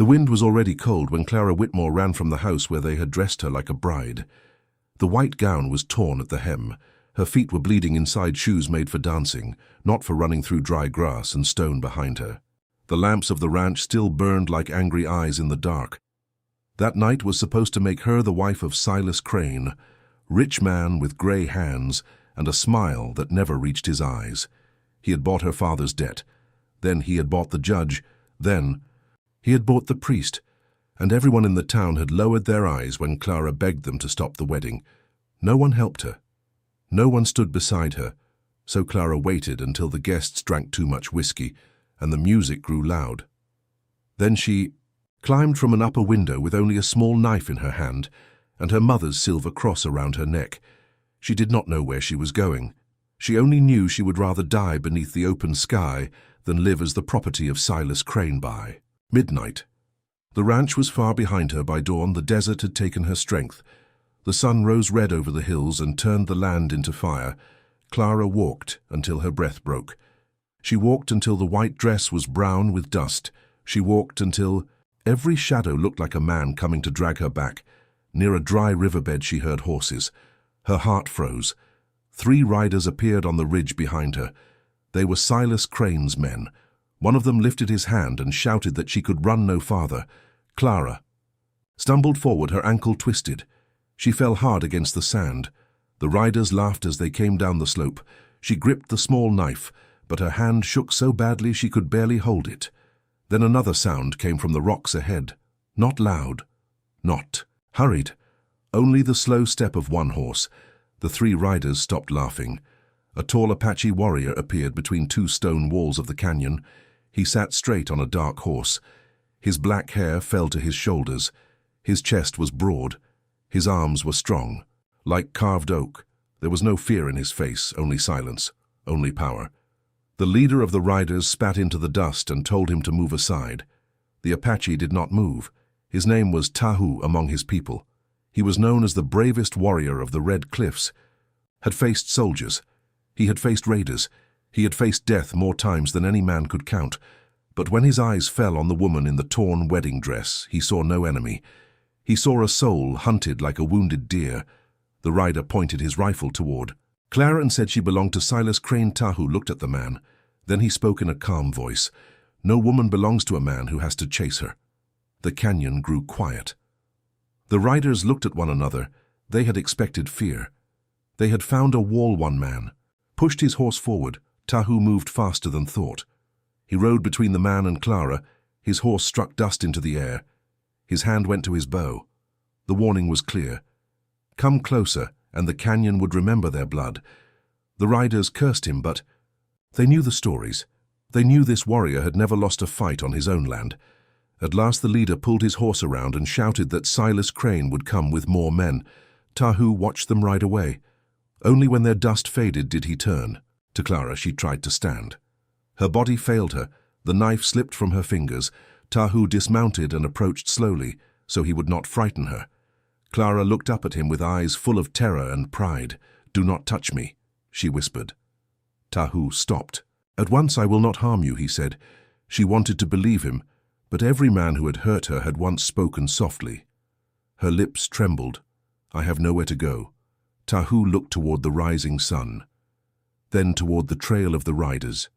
The wind was already cold when Clara Whitmore ran from the house where they had dressed her like a bride. The white gown was torn at the hem. Her feet were bleeding inside shoes made for dancing, not for running through dry grass and stone behind her. The lamps of the ranch still burned like angry eyes in the dark. That night was supposed to make her the wife of Silas Crane, rich man with gray hands and a smile that never reached his eyes. He had bought her father's debt. Then he had bought the judge. Then he had bought the priest. And everyone in the town had lowered their eyes when Clara begged them to stop the wedding. No one helped her. No one stood beside her. So Clara waited until the guests drank too much whiskey and the music grew loud. Then she climbed from an upper window with only a small knife in her hand and her mother's silver cross around her neck. She did not know where she was going. She only knew she would rather die beneath the open sky than live as the property of Silas Crane by midnight. The ranch was far behind her by dawn. The desert had taken her strength. The sun rose red over the hills and turned the land into fire. Clara walked until her breath broke. She walked until the white dress was brown with dust. She walked until every shadow looked like a man coming to drag her back. Near a dry riverbed she heard horses. Her heart froze. 3 riders appeared on the ridge behind her. They were Silas Crane's men. One of them lifted his hand and shouted that she could run no farther. Clara stumbled forward, her ankle twisted. She fell hard against the sand. The riders laughed as they came down the slope. She gripped the small knife, but her hand shook so badly she could barely hold it. Then another sound came from the rocks ahead. Not loud, not hurried, only the slow step of one horse. The 3 riders stopped laughing. A tall Apache warrior appeared between 2 stone walls of the canyon. He sat straight on a dark horse. His black hair fell to his shoulders. His chest was broad. His arms were strong, like carved oak. There was no fear in his face, only silence, only power. The leader of the riders spat into the dust and told him to move aside. The Apache did not move. His name was Tahu among his people. He was known as the bravest warrior of the Red Cliffs. Had faced soldiers. He had faced raiders. He had faced death more times than any man could count. But when his eyes fell on the woman in the torn wedding dress, he saw no enemy. He saw a soul hunted like a wounded deer. The rider pointed his rifle toward Clara and said she belonged to Silas Crane. Tahu looked at the man. Then he spoke in a calm voice. No woman belongs to a man who has to chase her. The canyon grew quiet. The riders looked at one another. They had expected fear. They had found a wall. One man pushed his horse forward. Tahu moved faster than thought. He rode between the man and Clara. His horse struck dust into the air. His hand went to his bow. The warning was clear. Come closer, and the canyon would remember their blood. The riders cursed him, but they knew the stories. They knew this warrior had never lost a fight on his own land. At last the leader pulled his horse around and shouted that Silas Crane would come with more men. Tahu watched them ride away. Only when their dust faded did he turn. To Clara she tried to stand. Her body failed her. The knife slipped from her fingers. Tahu dismounted and approached slowly, so he would not frighten her. Clara looked up at him with eyes full of terror and pride. "Do not touch me," she whispered. Tahu stopped. "At once I will not harm you," he said. She wanted to believe him, but every man who had hurt her had once spoken softly. Her lips trembled. "I have nowhere to go." Tahu looked toward the rising sun, then toward the trail of the riders.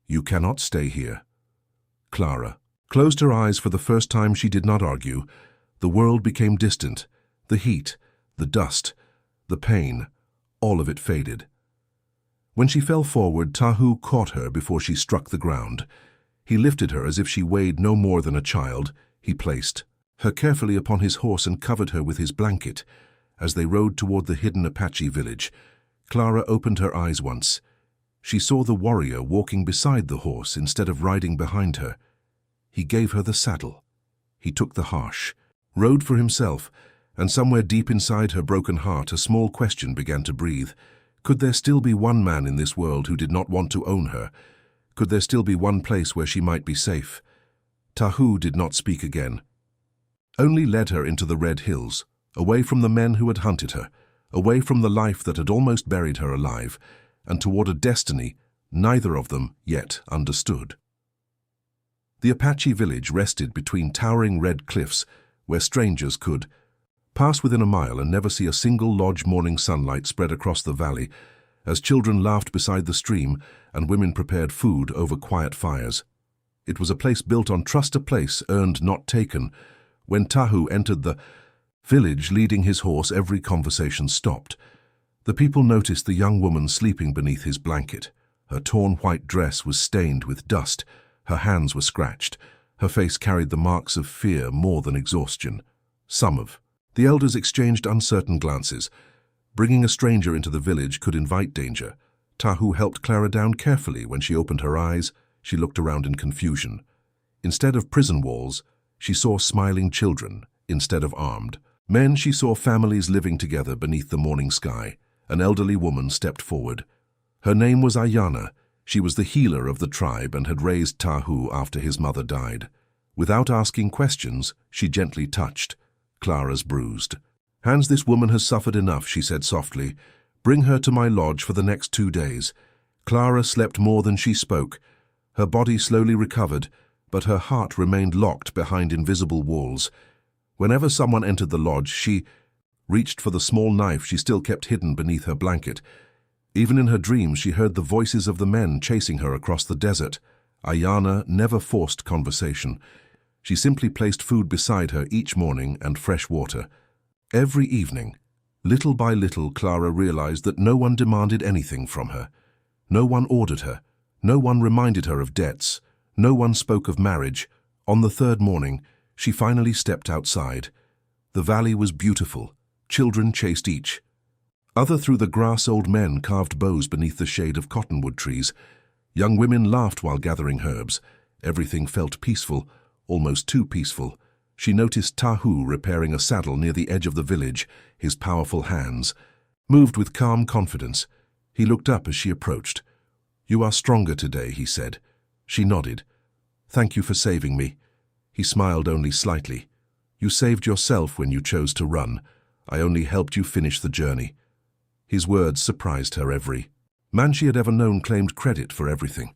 "You cannot stay here." Clara closed her eyes. For the first time she did not argue. The world became distant. The heat, the dust, the pain, all of it faded. When she fell forward, Tahu caught her before she struck the ground. He lifted her as if she weighed no more than a child. He placed her carefully upon his horse and covered her with his blanket. As they rode toward the hidden Apache village, Clara opened her eyes once. She saw the warrior walking beside the horse instead of riding behind her. He gave her the saddle. He took the harsh, rode for himself, and somewhere deep inside her broken heart a small question began to breathe. Could there still be one man in this world who did not want to own her? Could there still be one place where she might be safe? Tahu did not speak again, only led her into the red hills, away from the men who had hunted her, away from the life that had almost buried her alive, and toward a destiny neither of them yet understood. The Apache village rested between towering red cliffs where strangers could pass within a mile and never see a single lodge. Morning sunlight spread across the valley as children laughed beside the stream and women prepared food over quiet fires. It was a place built on trust, a place earned, not taken. When Tahu entered the village leading his horse, every conversation stopped. The people noticed the young woman sleeping beneath his blanket. Her torn white dress was stained with dust. Her hands were scratched. Her face carried the marks of fear more than exhaustion. The elders exchanged uncertain glances. Bringing a stranger into the village could invite danger. Tahu helped Clara down carefully. When she opened her eyes, she looked around in confusion. Instead of prison walls, she saw smiling children. Instead of armed men, she saw families living together beneath the morning sky. An elderly woman stepped forward. Her name was Ayana. She was the healer of the tribe and had raised Tahu after his mother died. Without asking questions, she gently touched Clara's bruised hands. "This woman has suffered enough," she said softly. "Bring her to my lodge for the next 2 days." Clara slept more than she spoke. Her body slowly recovered, but her heart remained locked behind invisible walls. Whenever someone entered the lodge, she reached for the small knife she still kept hidden beneath her blanket. Even in her dreams, she heard the voices of the men chasing her across the desert. Ayana never forced conversation. She simply placed food beside her each morning and fresh water. Every evening, little by little, Clara realized that no one demanded anything from her. No one ordered her. No one reminded her of debts. No one spoke of marriage. On the 3rd morning, she finally stepped outside. The valley was beautiful. Children chased each other through the grass. Old men carved bows beneath the shade of cottonwood trees. Young women laughed while gathering herbs. Everything felt peaceful, almost too peaceful. She noticed Tahu repairing a saddle near the edge of the village. His powerful hands moved with calm confidence. He looked up as she approached. "You are stronger today," he said. She nodded. "Thank you for saving me." He smiled only slightly. "You saved yourself when you chose to run. I only helped you finish the journey." His words surprised her. Every man she had ever known claimed credit for everything.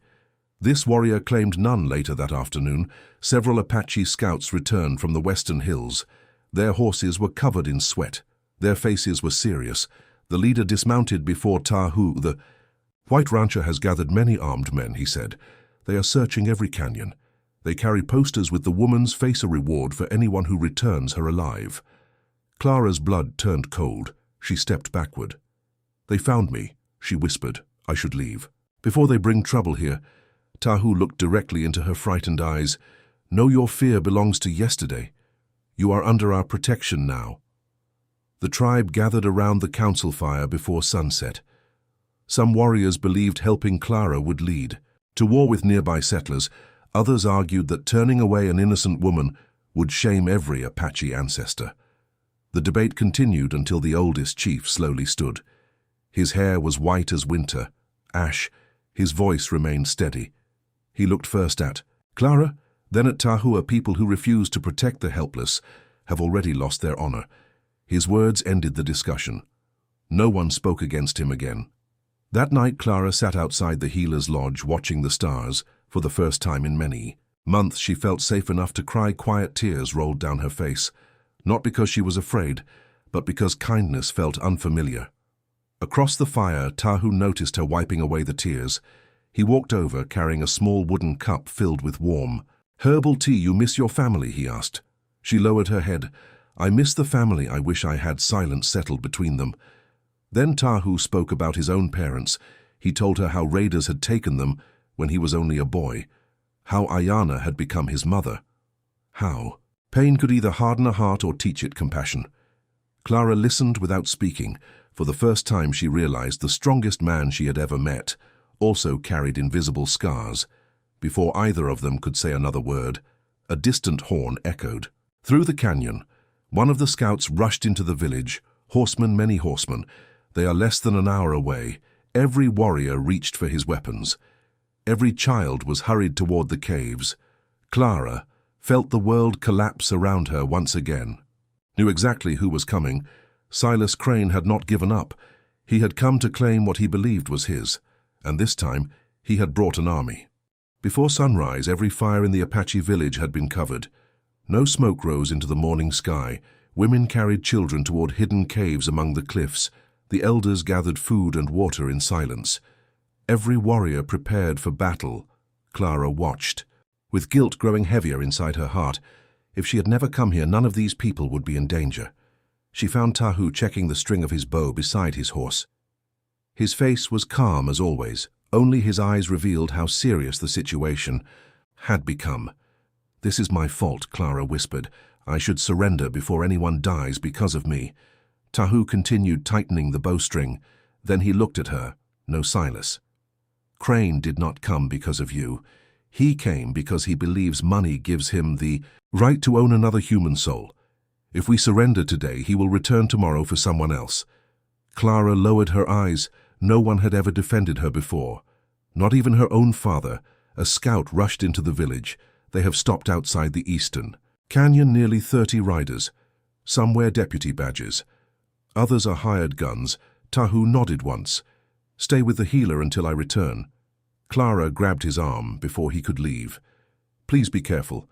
This warrior claimed none. Later that afternoon, several Apache scouts returned from the western hills. Their horses were covered in sweat. Their faces were serious. The leader dismounted before Tahu. "The white rancher has gathered many armed men," he said. "They are searching every canyon. They carry posters with the woman's face, a reward for anyone who returns her alive." Clara's blood turned cold. She stepped backward. "They found me," she whispered. "I should leave before they bring trouble here." Tahu looked directly into her frightened eyes. "Know your fear belongs to yesterday. You are under our protection now." The tribe gathered around the council fire before sunset. Some warriors believed helping Clara would lead to war with nearby settlers. Others argued that turning away an innocent woman would shame every Apache ancestor. The debate continued until the oldest chief slowly stood. His hair was white as winter, ash. His voice remained steady. He looked first at Clara, then at Tahu. "People who refuse to protect the helpless have already lost their honor." His words ended the discussion. No one spoke against him again. That night, Clara sat outside the healer's lodge watching the stars. For the first time in many months, she felt safe enough to cry. Quiet tears rolled down her face, not because she was afraid, but because kindness felt unfamiliar. Across the fire, Tahu noticed her wiping away the tears. He walked over, carrying a small wooden cup filled with warm herbal tea. "You miss your family?" he asked. She lowered her head. "I miss the family. I wish I had." Silence settled between them. Then Tahu spoke about his own parents. He told her how raiders had taken them when he was only a boy, how Ayana had become his mother, how pain could either harden a heart or teach it compassion. Clara listened without speaking. For the first time, she realized the strongest man she had ever met also carried invisible scars. Before either of them could say another word, a distant horn echoed. Through the canyon, one of the scouts rushed into the village. "Horsemen, many horsemen. They are less than an hour away." Every warrior reached for his weapons. Every child was hurried toward the caves. Clara felt the world collapse around her once again. Knew exactly who was coming. Silas Crane had not given up. He had come to claim what he believed was his, and this time he had brought an army. Before sunrise, every fire in the Apache village had been covered. No smoke rose into the morning sky. Women carried children toward hidden caves among the cliffs. The elders gathered food and water in silence. Every warrior prepared for battle. Clara watched, with guilt growing heavier inside her heart. If she had never come here, none of these people would be in danger. She found Tahu checking the string of his bow beside his horse. His face was calm as always. Only his eyes revealed how serious the situation had become. "This is my fault," Clara whispered. "I should surrender before anyone dies because of me." Tahu continued tightening the bowstring. Then he looked at her. "No, Silas. Crane did not come because of you. He came because he believes money gives him the right to own another human soul. If we surrender today, he will return tomorrow for someone else." Clara lowered her eyes. No one had ever defended her before. Not even her own father. A scout rushed into the village. They have stopped outside the eastern canyon, nearly 30 riders. Some wear deputy badges. Others are hired guns. Tahu nodded once. "Stay with the healer until I return." Clara grabbed his arm before he could leave. "Please be careful."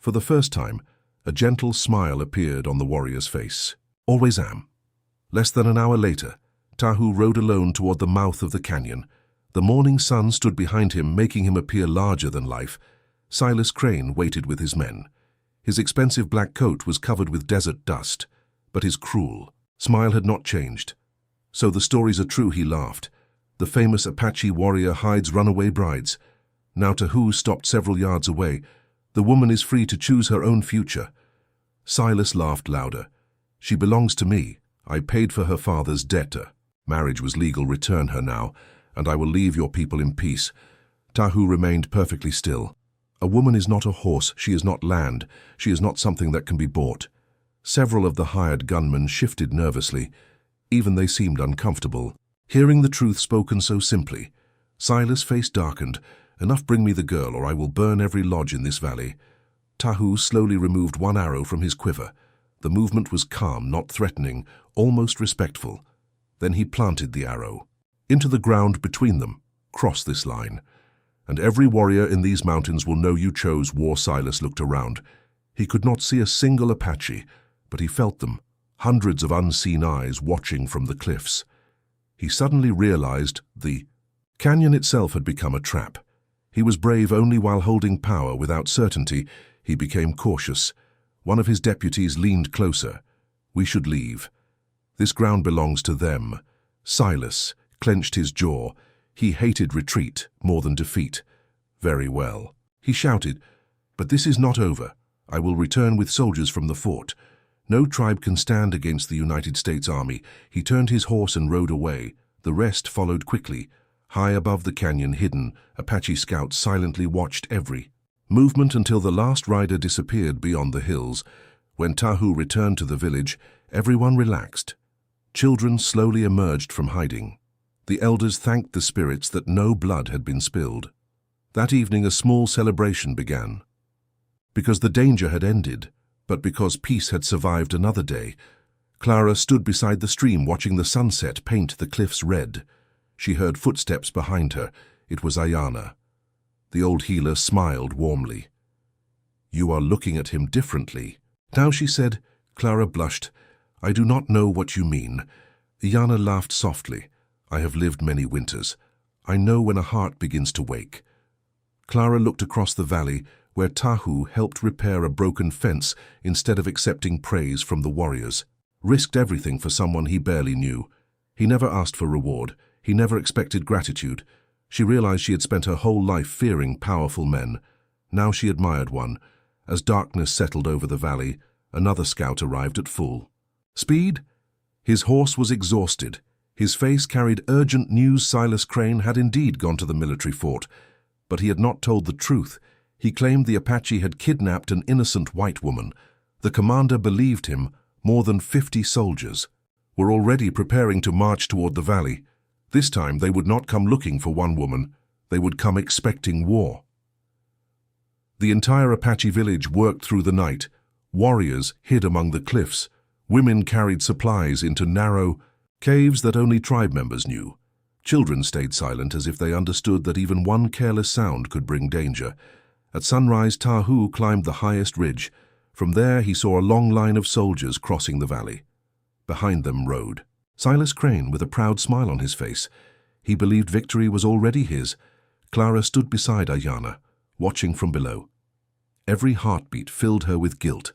For the first time, a gentle smile appeared on the warrior's face. "Always am." Less than an hour later, Tahu rode alone toward the mouth of the canyon. The morning sun stood behind him, making him appear larger than life. Silas Crane waited with his men. His expensive black coat was covered with desert dust, but his cruel smile had not changed. "So the stories are true," he laughed. "The famous Apache warrior hides runaway brides." Now Tahu stopped several yards away. "The woman is free to choose her own future." Silas laughed louder. "She belongs to me. I paid for her father's debtor. Marriage was legal. Return her now, and I will leave your people in peace." Tahu remained perfectly still. "A woman is not a horse. She is not land. She is not something that can be bought." Several of the hired gunmen shifted nervously. Even they seemed uncomfortable. Hearing the truth spoken so simply, Silas' face darkened. "Enough, bring me the girl, or I will burn every lodge in this valley." Tahu slowly removed one arrow from his quiver. The movement was calm, not threatening, almost respectful. Then he planted the arrow into the ground between them. "Cross this line, and every warrior in these mountains will know you chose war." Silas looked around. He could not see a single Apache, but he felt them, hundreds of unseen eyes watching from the cliffs. He suddenly realized the canyon itself had become a trap. He was brave only while holding power. Without certainty, he became cautious. One of his deputies leaned closer. "We should leave. This ground belongs to them." Silas clenched his jaw. He hated retreat more than defeat. "Very well," he shouted, "but this is not over. I will return with soldiers from the fort. No tribe can stand against the United States Army." He turned his horse and rode away. The rest followed quickly. High above the canyon, hidden, Apache scouts silently watched every movement until the last rider disappeared beyond the hills. When Tahu returned to the village, everyone relaxed. Children slowly emerged from hiding. The elders thanked the spirits that no blood had been spilled. That evening a small celebration began. Because the danger had ended, but because peace had survived another day. Clara stood beside the stream watching the sunset paint the cliffs red. She heard footsteps behind her. It was Ayana. The old healer smiled warmly. "You are looking at him differently now," she said. Clara blushed. "I do not know what you mean." Ayana laughed softly. "I have lived many winters. I know when a heart begins to wake." Clara looked across the valley, where Tahu helped repair a broken fence instead of accepting praise from the warriors. Risked everything for someone he barely knew. He never asked for reward. He never expected gratitude. She realized she had spent her whole life fearing powerful men. Now she admired one. As darkness settled over the valley, another scout arrived at full speed. His horse was exhausted. His face carried urgent news. Silas Crane had indeed gone to the military fort, but he had not told the truth. He claimed the Apache had kidnapped an innocent white woman. The commander believed him. More than 50 soldiers were already preparing to march toward the valley. This time they would not come looking for one woman. They would come expecting war. The entire Apache village worked through the night. Warriors hid among the cliffs. Women carried supplies into narrow caves that only tribe members knew. Children stayed silent as if they understood that even one careless sound could bring danger. At sunrise, Tahu climbed the highest ridge. From there he saw a long line of soldiers crossing the valley. Behind them rode Silas Crane with a proud smile on his face. He believed victory was already his. Clara stood beside Ayana, watching from below. Every heartbeat filled her with guilt.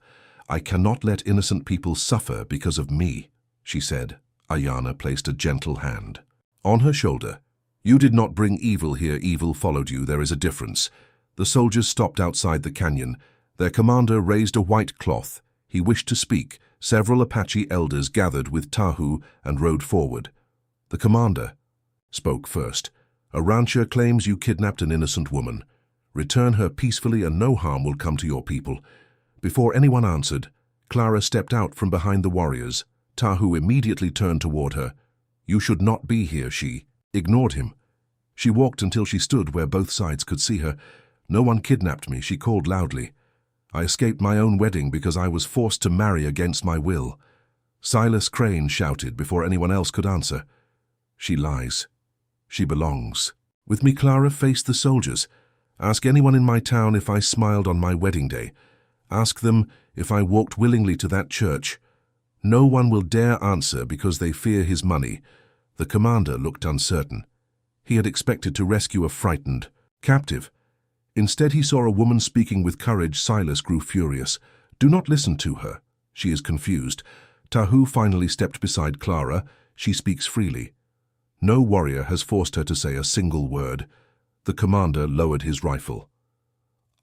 "I cannot let innocent people suffer because of me," she said. Ayana placed a gentle hand on her shoulder. "You did not bring evil here, evil followed you. There is a difference." The soldiers stopped outside the canyon. Their commander raised a white cloth. He wished to speak. Several Apache elders gathered with Tahu and rode forward. The commander spoke first. "A rancher claims you kidnapped an innocent woman. Return her peacefully and no harm will come to your people." Before anyone answered, Clara stepped out from behind the warriors. Tahu immediately turned toward her. "You should not be here," she ignored him. She walked until she stood where both sides could see her. "No one kidnapped me," she called loudly. "I escaped my own wedding because I was forced to marry against my will." Silas Crane shouted before anyone else could answer. "She lies. She belongs." With me, Clara faced the soldiers. "Ask anyone in my town if I smiled on my wedding day. Ask them if I walked willingly to that church. No one will dare answer because they fear his money." The commander looked uncertain. He had expected to rescue a frightened captive. Instead, he saw a woman speaking with courage. Silas grew furious. "Do not listen to her. She is confused." Tahu finally stepped beside Clara. "She speaks freely. No warrior has forced her to say a single word." The commander lowered his rifle.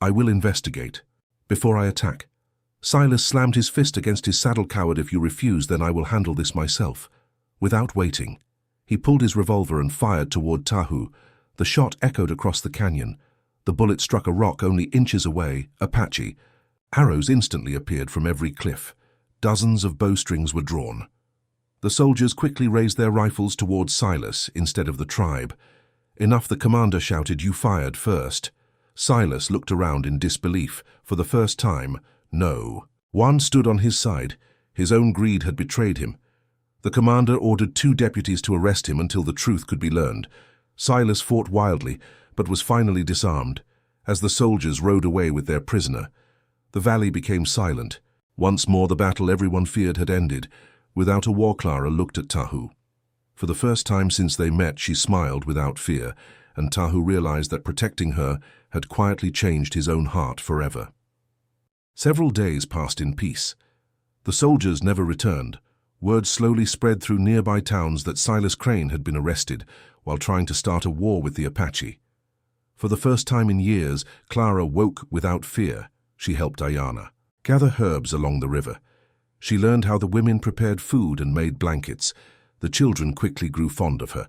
"I will investigate before I attack." Silas slammed his fist against his saddle. "Coward, if you refuse, then I will handle this myself." Without waiting, he pulled his revolver and fired toward Tahu. The shot echoed across the canyon. The bullet struck a rock only inches away. Apache. Arrows instantly appeared from every cliff. Dozens of bowstrings were drawn. The soldiers quickly raised their rifles towards Silas instead of the tribe. "Enough," the commander shouted. "You fired first." Silas looked around in disbelief. For the first time, no one stood on his side. His own greed had betrayed him. The commander ordered 2 deputies to arrest him until the truth could be learned. Silas fought wildly, but was finally disarmed. As the soldiers rode away with their prisoner, the valley became silent. Once more the battle everyone feared had ended. Without a war, Clara looked at Tahu. For the first time since they met, she smiled without fear, and Tahu realized that protecting her had quietly changed his own heart forever. Several days passed in peace. The soldiers never returned. Word slowly spread through nearby towns that Silas Crane had been arrested while trying to start a war with the Apache. For the first time in years, Clara woke without fear. She helped Ayana gather herbs along the river. She learned how the women prepared food and made blankets. The children quickly grew fond of her.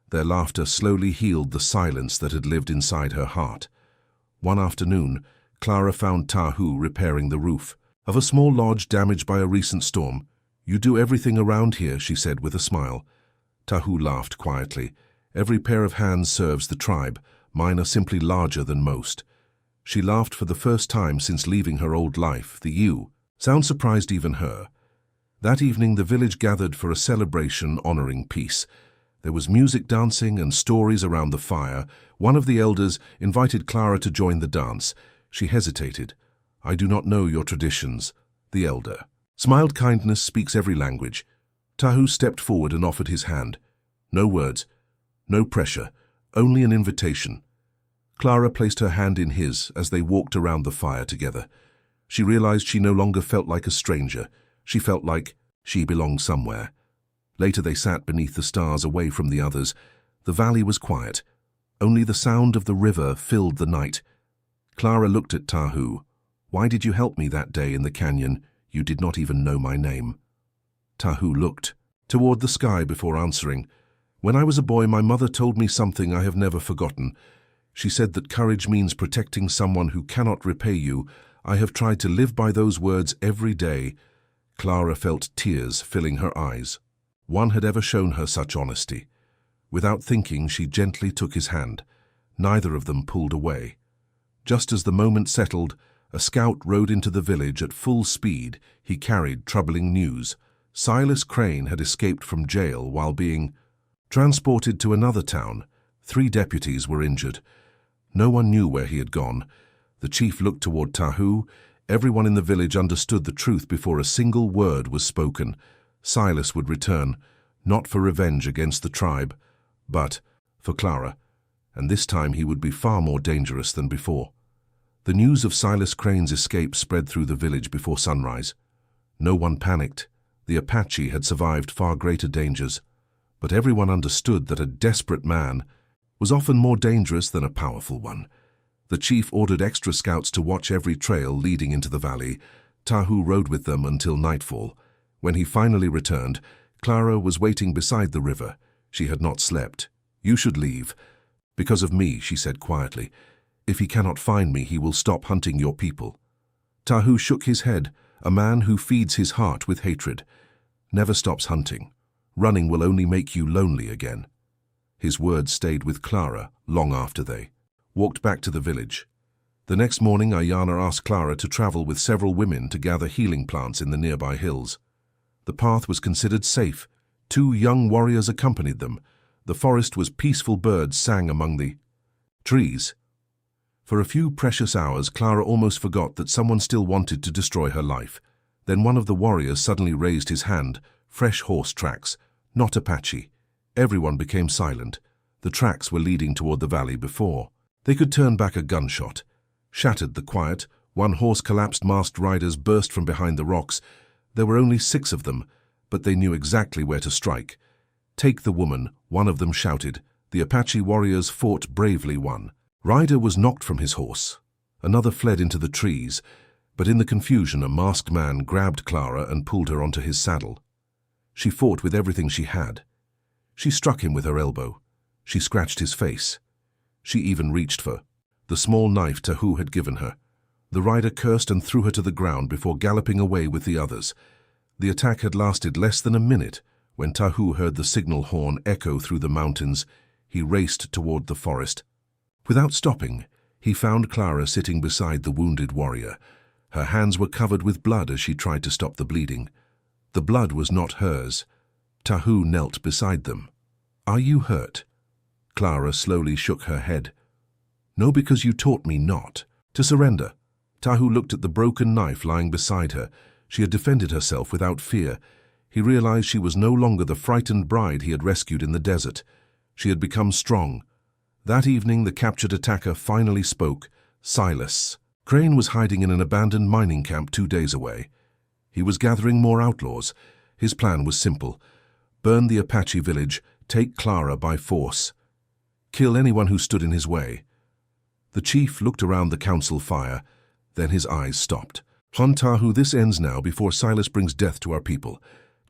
Their laughter slowly healed the silence that had lived inside her heart. One afternoon, Clara found Tahu repairing the roof of a small lodge damaged by a recent storm. "You do everything around here," she said with a smile. Tahu laughed quietly. "Every pair of hands serves the tribe. Mine are simply larger than most." She laughed for the first time since leaving her old life. The sound surprised even her. That evening the village gathered for a celebration honoring peace. There was music, dancing, and stories around the fire. One of the elders invited Clara to join the dance. She hesitated. "I do not know your traditions." The elder smiled. "Kindness speaks every language." Tahu stepped forward and offered his hand. No words, no pressure, only an invitation. Clara placed her hand in his as they walked around the fire together. She realized she no longer felt like a stranger. She felt like she belonged somewhere. Later they sat beneath the stars away from the others. The valley was quiet. Only the sound of the river filled the night. Clara looked at Tahu. "Why did you help me that day in the canyon? You did not even know my name." Tahu looked toward the sky before answering. "When I was a boy, my mother told me something I have never forgotten. She said that courage means protecting someone who cannot repay you. I have tried to live by those words every day." Clara felt tears filling her eyes. One had ever shown her such honesty. Without thinking, she gently took his hand. Neither of them pulled away. Just as the moment settled, a scout rode into the village at full speed. He carried troubling news. Silas Crane had escaped from jail while being Transported to another town, 3 deputies were injured. No one knew where he had gone. The chief looked toward Tahu. Everyone in the village understood the truth before a single word was spoken. Silas would return, not for revenge against the tribe, but for Clara, and this time he would be far more dangerous than before. The news of Silas Crane's escape spread through the village before sunrise. No one panicked. The Apache had survived far greater dangers, but everyone understood that a desperate man was often more dangerous than a powerful one. The chief ordered extra scouts to watch every trail leading into the valley. Tahu rode with them until nightfall. When he finally returned, Clara was waiting beside the river. She had not slept. "You should leave." "Because of me," she said quietly. "If he cannot find me, he will stop hunting your people." Tahu shook his head. A man who feeds his heart with hatred never stops hunting. Running will only make you lonely again. His words stayed with Clara long after they walked back to the village. The next morning, Ayana asked Clara to travel with several women to gather healing plants in the nearby hills. The path was considered safe. 2 young warriors accompanied them. The forest was peaceful. Birds sang among the trees. For a few precious hours, Clara almost forgot that someone still wanted to destroy her life. Then one of the warriors suddenly raised his hand. Fresh horse tracks, not Apache. Everyone became silent. The tracks were leading toward the valley before they could turn back. A gunshot shattered the quiet. 1 horse collapsed. Masked riders burst from behind the rocks. There were only 6 of them, but they knew exactly where to strike. "Take the woman," one of them shouted. The Apache warriors fought bravely. One rider was knocked from his horse. Another fled into the trees, but in the confusion a masked man grabbed Clara and pulled her onto his saddle. She fought with everything she had. She struck him with her elbow. She scratched his face. She even reached for the small knife Tahu had given her. The rider cursed and threw her to the ground before galloping away with the others. The attack had lasted less than a minute when Tahu heard the signal horn echo through the mountains. He raced toward the forest. Without stopping, he found Clara sitting beside the wounded warrior. Her hands were covered with blood as she tried to stop the bleeding. The blood was not hers. Tahu knelt beside them. "Are you hurt?" Clara slowly shook her head. "No, because you taught me not to surrender." Tahu looked at the broken knife lying beside her. She had defended herself without fear. He realized she was no longer the frightened bride he had rescued in the desert. She had become strong. That evening, the captured attacker finally spoke. Silas Crane was hiding in an abandoned mining camp 2 days away. He was gathering more outlaws. His plan was simple: burn the Apache village, take Clara by force, kill anyone who stood in his way. The chief looked around the council fire, then his eyes stopped. "Hon Tahu, this ends now before Silas brings death to our people."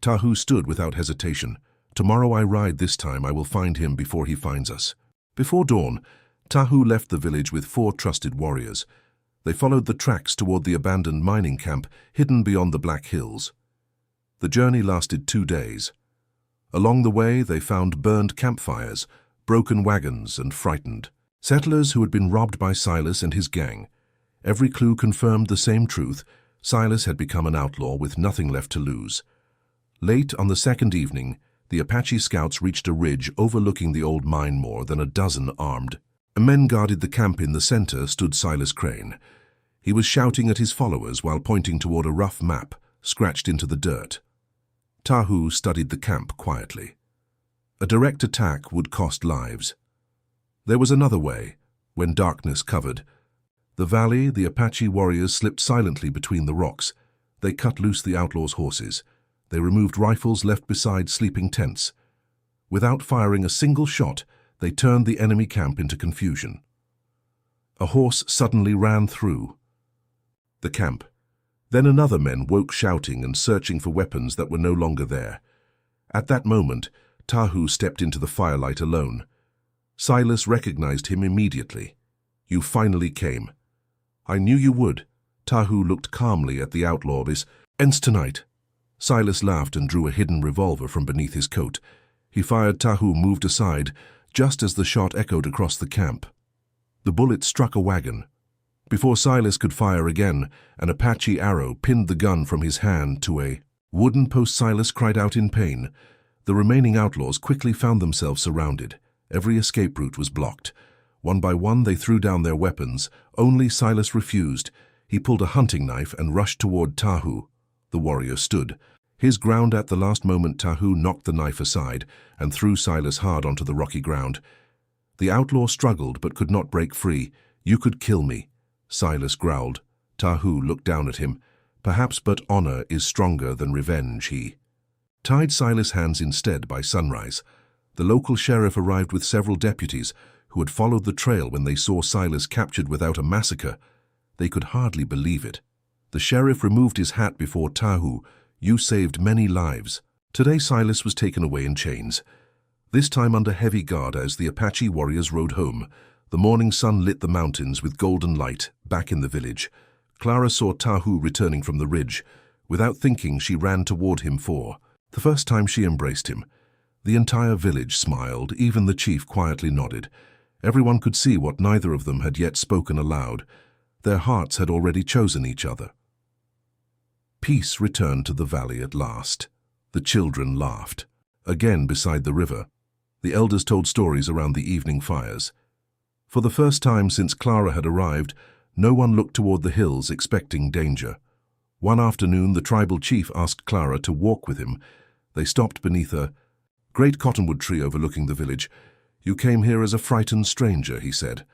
Tahu stood without hesitation. "Tomorrow I ride. This time I will find him before he finds us." Before dawn, Tahu left the village with 4 trusted warriors. They followed the tracks toward the abandoned mining camp hidden beyond the Black Hills. The journey lasted 2 days. Along the way, they found burned campfires, broken wagons, and frightened settlers who had been robbed by Silas and his gang. Every clue confirmed the same truth: Silas had become an outlaw with nothing left to lose. Late on the 2nd evening, the Apache scouts reached a ridge overlooking the old mine. More than a dozen armed men guarded the camp. In the center stood Silas Crane. He was shouting at his followers while pointing toward a rough map scratched into the dirt. Tahu studied the camp quietly. A direct attack would cost lives. There was another way. When darkness covered the valley, the Apache warriors slipped silently between the rocks. They cut loose the outlaws' horses. They removed rifles left beside sleeping tents. Without firing a single shot, they turned the enemy camp into confusion. A horse suddenly ran through the camp. Then another men woke shouting and searching for weapons that were no longer there. At that moment, Tahu stepped into the firelight alone. Silas recognized him immediately. "You finally came." "I knew you would." Tahu looked calmly at the outlaw. "This ends tonight." Silas laughed and drew a hidden revolver from beneath his coat. He fired. Tahu moved aside just as the shot echoed across the camp. The bullet struck a wagon. Before Silas could fire again, an Apache arrow pinned the gun from his hand to a wooden post. Silas cried out in pain. The remaining outlaws quickly found themselves surrounded. Every escape route was blocked. One by one, they threw down their weapons. Only Silas refused. He pulled a hunting knife and rushed toward Tahu. The warrior stood. His ground at the last moment, Tahu knocked the knife aside and threw Silas hard onto the rocky ground. The outlaw struggled but could not break free. "You could kill me," Silas growled. Tahu looked down at him. "Perhaps, but honor is stronger than revenge," he tied Silas' hands instead by sunrise. The local sheriff arrived with several deputies who had followed the trail when they saw Silas captured without a massacre. They could hardly believe it. The sheriff removed his hat before Tahu. "You saved many lives." Today Silas was taken away in chains, this time under heavy guard as the Apache warriors rode home. The morning sun lit the mountains with golden light. Back in the village, Clara saw Tahu returning from the ridge. Without thinking, she ran toward him for the first time. She embraced him. The entire village smiled, even the chief quietly nodded. Everyone could see what neither of them had yet spoken aloud. Their hearts had already chosen each other. Peace returned to the valley at last. The children laughed. Again beside the river, the elders told stories around the evening fires. For the first time since Clara had arrived, no one looked toward the hills expecting danger. One afternoon, the tribal chief asked Clara to walk with him. They stopped beneath a great cottonwood tree overlooking the village. "You came here as a frightened stranger," he said.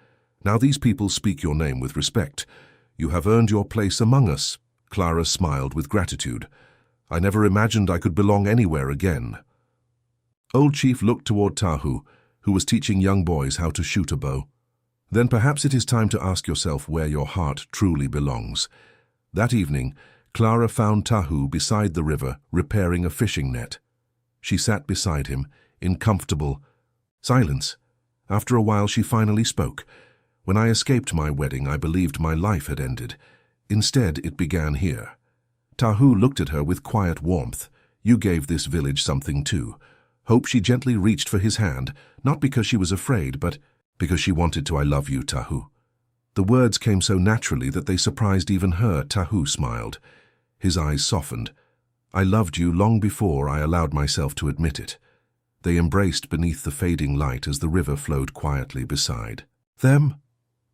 "Now these people speak your name with respect. You have earned your place among us." Clara smiled with gratitude. "I never imagined I could belong anywhere again." Old Chief looked toward Tahu, who was teaching young boys how to shoot a bow. "Then perhaps it is time to ask yourself where your heart truly belongs." That evening, Clara found Tahu beside the river, repairing a fishing net. She sat beside him, in comfortable silence. After a while, she finally spoke. "When I escaped my wedding, I believed my life had ended. Instead, it began here." Tahu looked at her with quiet warmth. "You gave this village something too." Hope she gently reached for his hand, not because she was afraid, but because she wanted to. "I love you, Tahu." The words came so naturally that they surprised even her. Tahu smiled. His eyes softened. "I loved you long before I allowed myself to admit it." They embraced beneath the fading light as the river flowed quietly beside them.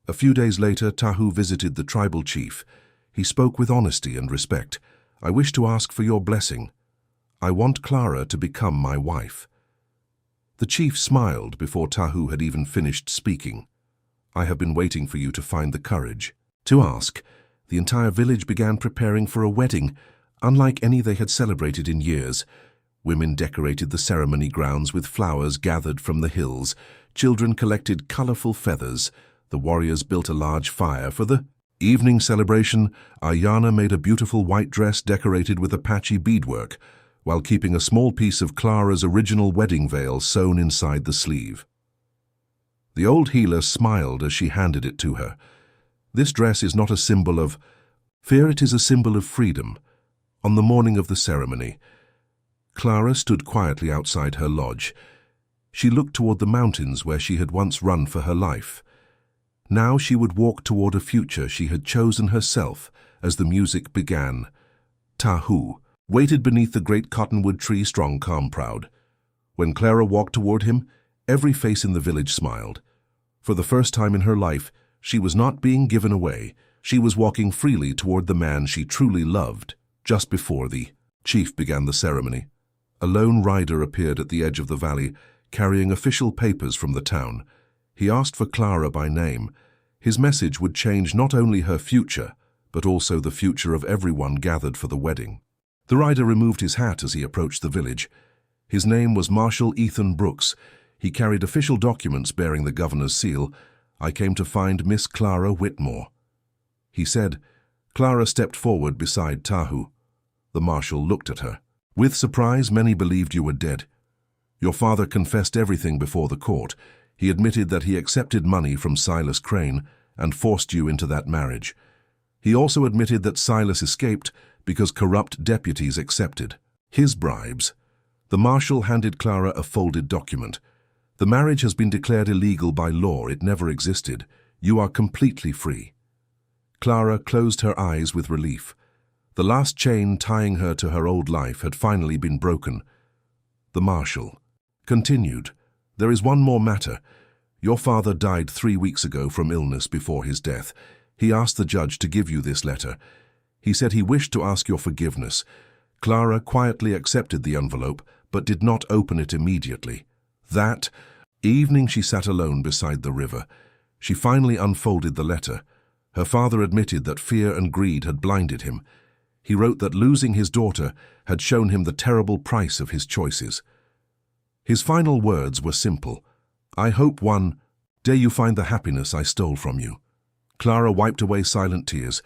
A few days later, Tahu visited the tribal chief. He spoke with honesty and respect. "I wish to ask for your blessing. I want Clara to become my wife." The chief smiled before Tahu had even finished speaking. "I have been waiting for you to find the courage to ask." The entire village began preparing for a wedding, unlike any they had celebrated in years. Women decorated the ceremony grounds with flowers gathered from the hills. Children collected colorful feathers. The warriors built a large fire for the evening celebration. Ayana made a beautiful white dress decorated with Apache beadwork, while keeping a small piece of Clara's original wedding veil sewn inside the sleeve. The old healer smiled as she handed it to her. "This dress is not a symbol of fear, it is a symbol of freedom." On the morning of the ceremony, Clara stood quietly outside her lodge. She looked toward the mountains where she had once run for her life. Now she would walk toward a future she had chosen herself. As the music began, Tahu waited beneath the great cottonwood tree, strong, calm, proud. When Clara walked toward him, every face in the village smiled. For the first time in her life, she was not being given away. She was walking freely toward the man she truly loved. Just before the chief began the ceremony, a lone rider appeared at the edge of the valley, carrying official papers from the town. He asked for Clara by name. His message would change not only her future, but also the future of everyone gathered for the wedding. The rider removed his hat as he approached the village. His name was Marshal Ethan Brooks. He carried official documents bearing the governor's seal. "I came to find Miss Clara Whitmore," he said. Clara stepped forward beside Tahu. The marshal looked at her. "With surprise, many believed you were dead. Your father confessed everything before the court. He admitted that he accepted money from Silas Crane and forced you into that marriage. He also admitted that Silas escaped because corrupt deputies accepted his bribes." The marshal handed Clara a folded document. "The marriage has been declared illegal by law. It never existed. You are completely free." Clara closed her eyes with relief. The last chain tying her to her old life had finally been broken. The marshal continued, "There is one more matter. Your father died 3 weeks ago from illness before his death. He asked the judge to give you this letter. He said he wished to ask your forgiveness." Clara quietly accepted the envelope, but did not open it immediately. That evening she sat alone beside the river. She finally unfolded the letter. Her father admitted that fear and greed had blinded him. He wrote that losing his daughter had shown him the terrible price of his choices. His final words were simple. "I hope one day you find the happiness I stole from you." Clara wiped away silent tears,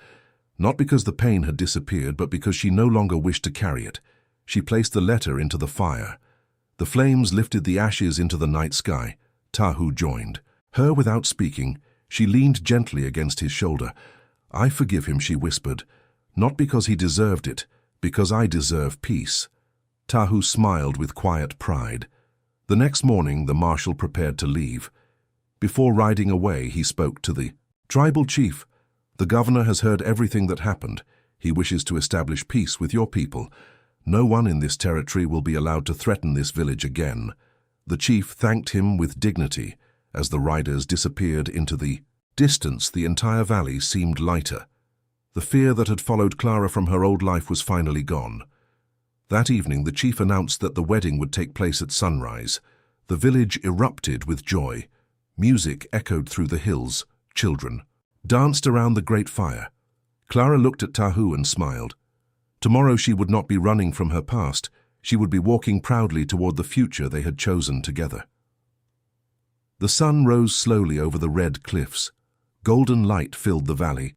not because the pain had disappeared, but because she no longer wished to carry it. She placed the letter into the fire. The flames lifted the ashes into the night sky. Tahu joined her without speaking. She leaned gently against his shoulder. "I forgive him," she whispered, "not because he deserved it, because I deserve peace." Tahu smiled with quiet pride. The next morning, the marshal prepared to leave. Before riding away, he spoke to the tribal chief. "The governor has heard everything that happened. He wishes to establish peace with your people. No one in this territory will be allowed to threaten this village again." The chief thanked him with dignity. As the riders disappeared into the distance, the entire valley seemed lighter. The fear that had followed Clara from her old life was finally gone. That evening, the chief announced that the wedding would take place at sunrise. The village erupted with joy. Music echoed through the hills. Children danced around the great fire. Clara looked at Tahu and smiled. Tomorrow she would not be running from her past. She would be walking proudly toward the future they had chosen together. The sun rose slowly over the red cliffs. Golden light filled the valley.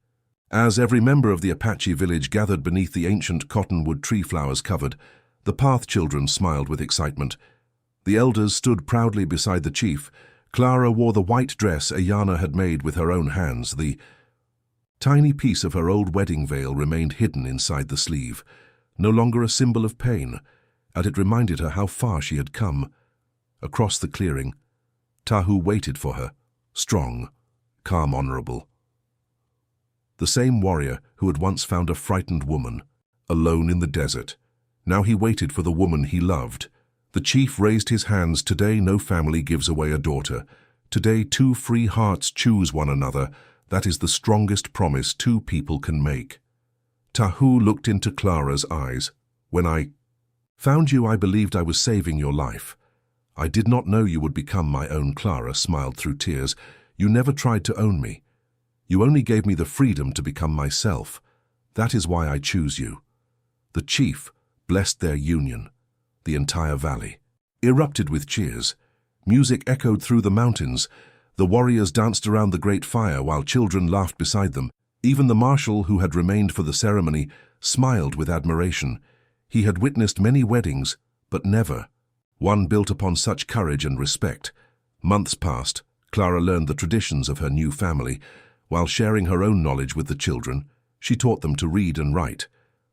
As every member of the Apache village gathered beneath the ancient cottonwood tree flowers covered, the path children smiled with excitement. The elders stood proudly beside the chief. Clara wore the white dress Ayana had made with her own hands. The tiny piece of her old wedding veil remained hidden inside the sleeve, no longer a symbol of pain, and it reminded her how far she had come. Across the clearing, Tahu waited for her, strong, calm, honorable. The same warrior who had once found a frightened woman, alone in the desert. Now he waited for the woman he loved. The chief raised his hands. "Today no family gives away a daughter. Today 2 free hearts choose one another. That is the strongest promise 2 people can make." Tahu looked into Clara's eyes. "When I found you, I believed I was saving your life. I did not know you would become my own." Clara smiled through tears. "You never tried to own me. You only gave me the freedom to become myself. That is why I choose you." The chief blessed their union. The entire valley erupted with cheers. Music echoed through the mountains. The warriors danced around the great fire while children laughed beside them. Even the marshal, who had remained for the ceremony, smiled with admiration. He had witnessed many weddings, but never one built upon such courage and respect. Months passed. Clara learned the traditions of her new family. While sharing her own knowledge with the children, she taught them to read and write.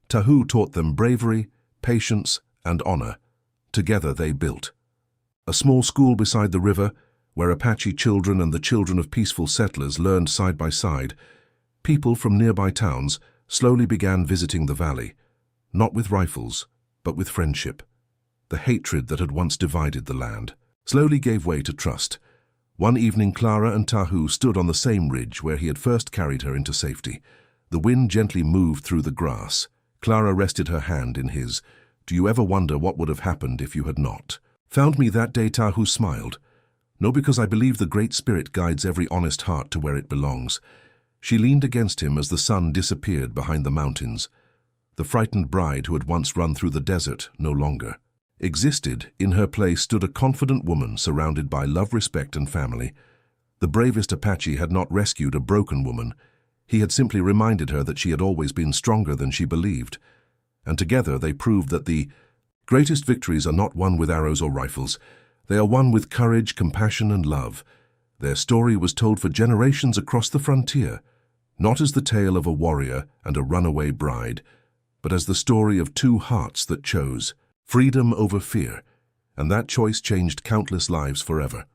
Tahu taught them bravery, patience, and honor. Together they built a small school beside the river, where Apache children and the children of peaceful settlers learned side by side. People from nearby towns slowly began visiting the valley, not with rifles, but with friendship. The hatred that had once divided the land slowly gave way to trust. One evening, Clara and Tahu stood on the same ridge where he had first carried her into safety. The wind gently moved through the grass. Clara rested her hand in his. "Do you ever wonder what would have happened if you had not found me that day?" Tahu smiled. "No, because I believe the Great Spirit guides every honest heart to where it belongs." She leaned against him as the sun disappeared behind the mountains. The frightened bride who had once run through the desert no longer existed. In her place stood a confident woman surrounded by love, respect, and family. The bravest Apache had not rescued a broken woman. He had simply reminded her that she had always been stronger than she believed. And together they proved that the greatest victories are not won with arrows or rifles. They are won with courage, compassion, and love. Their story was told for generations across the frontier, not as the tale of a warrior and a runaway bride, but as the story of 2 hearts that chose freedom over fear, and that choice changed countless lives forever.